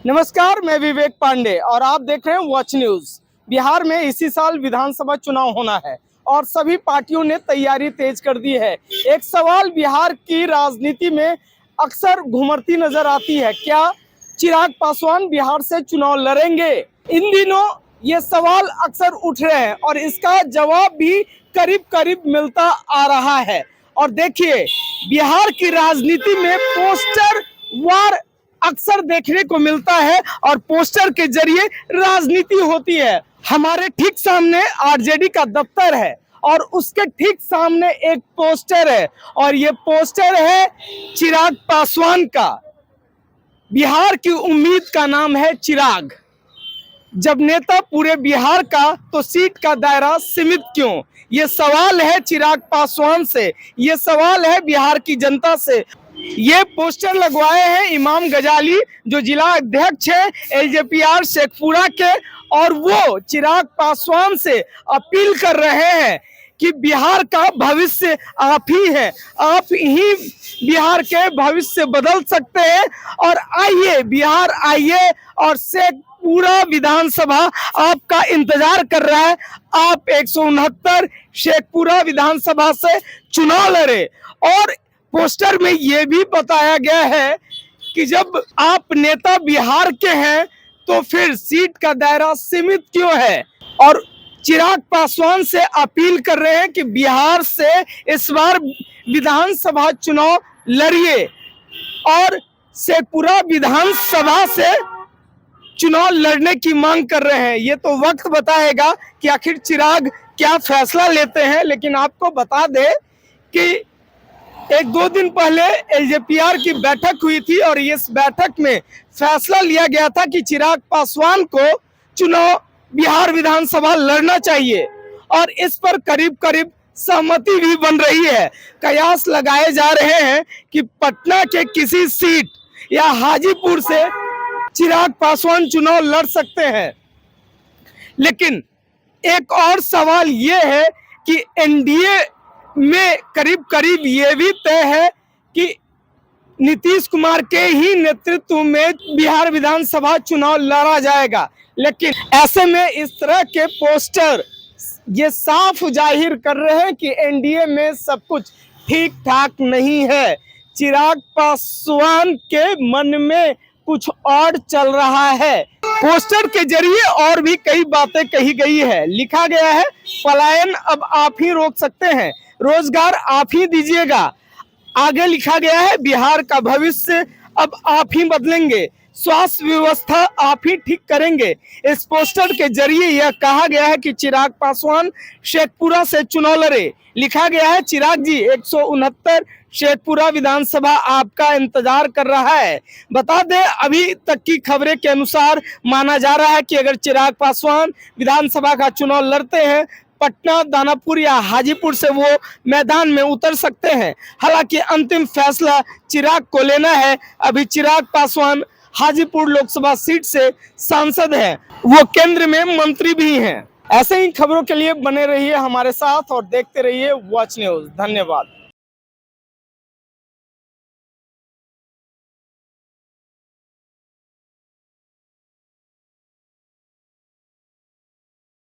नमस्कार, मैं विवेक पांडे और आप देख रहे हैं वॉच न्यूज। बिहार में इसी साल विधानसभा चुनाव होना है और सभी पार्टियों ने तैयारी तेज कर दी है। एक सवाल बिहार की राजनीति में अक्सर घुमरती नजर आती है, क्या चिराग पासवान बिहार से चुनाव लड़ेंगे? इन दिनों ये सवाल अक्सर उठ रहे हैं और इसका जवाब भी करीब करीब मिलता आ रहा है। और देखिए, बिहार की राजनीति में पोस्टर वार अक्सर देखने को मिलता है और पोस्टर के जरिए राजनीति होती है। हमारे ठीक सामने आरजेडी का दफ्तर है और उसके ठीक सामने एक पोस्टर है और ये पोस्टर है चिराग पासवान का। बिहार की उम्मीद का नाम है चिराग। जब नेता पूरे बिहार का तो सीट का दायरा सीमित क्यों? ये सवाल है चिराग पासवान से, ये सवाल है बिहार की जनता से। ये पोस्टर लगवाए हैं इमाम गजाली, जो जिला अध्यक्ष है एलजेपीआर शेखपुरा के, और वो चिराग पासवान से अपील कर रहे हैं कि बिहार का भविष्य आप ही हैं, आप ही बिहार के भविष्य बदल सकते हैं। और आइए बिहार आइए और शेखपुरा विधानसभा आपका इंतजार कर रहा है। आप 169 शेखपुरा विधानसभा से चुनाव लड़े। और पोस्टर में यह भी बताया गया है कि जब आप नेता बिहार के हैं तो फिर सीट का दायरा सीमित क्यों है। और चिराग पासवान से अपील कर रहे हैं कि बिहार से इस बार विधानसभा चुनाव लड़िए और शेखपुरा विधानसभा से चुनाव लड़ने की मांग कर रहे हैं। ये तो वक्त बताएगा कि आखिर चिराग क्या फैसला लेते हैं। लेकिन आपको बता दें कि एक दो दिन पहले एलजेपीआर की बैठक हुई थी और इस बैठक में फैसला लिया गया था कि चिराग पासवान को चुनाव बिहार विधानसभा लड़ना चाहिए और इस पर करीब करीब सहमति भी बन रही है। कयास लगाए जा रहे हैं कि पटना के किसी सीट या हाजीपुर से चिराग पासवान चुनाव लड़ सकते हैं। लेकिन एक और सवाल ये है कि एनडीए में करीब करीब ये भी तय है कि नीतीश कुमार के ही नेतृत्व में बिहार विधानसभा चुनाव लड़ा जाएगा। लेकिन ऐसे में इस तरह के पोस्टर ये साफ जाहिर कर रहे हैं कि एनडीए में सब कुछ ठीक ठाक नहीं है। चिराग पासवान के मन में कुछ और चल रहा है। पोस्टर के जरिए और भी कई बातें कही गई है। लिखा गया है, पलायन अब आप ही रोक सकते हैं, रोजगार आप ही दीजिएगा। आगे लिखा गया है, बिहार का भविष्य अब आप ही बदलेंगे, स्वास्थ्य व्यवस्था आप ही ठीक करेंगे। इस पोस्टर के जरिए यह कहा गया है कि चिराग पासवान शेखपुरा से चुनाव लड़े। लिखा गया है, चिराग जी 169 शेखपुरा विधानसभा आपका इंतजार कर रहा है। बता दें, अभी तक की खबरें के अनुसार माना जा रहा है कि अगर चिराग पासवान विधानसभा का चुनाव लड़ते हैं, पटना, दानापुर या हाजीपुर से वो मैदान में उतर सकते हैं। हालांकि अंतिम फैसला चिराग को लेना है। अभी चिराग पासवान हाजीपुर लोकसभा सीट से सांसद हैं, वो केंद्र में मंत्री भी हैं। ऐसे ही खबरों के लिए बने रहिए हमारे साथ और देखते रहिए वॉच न्यूज। धन्यवाद।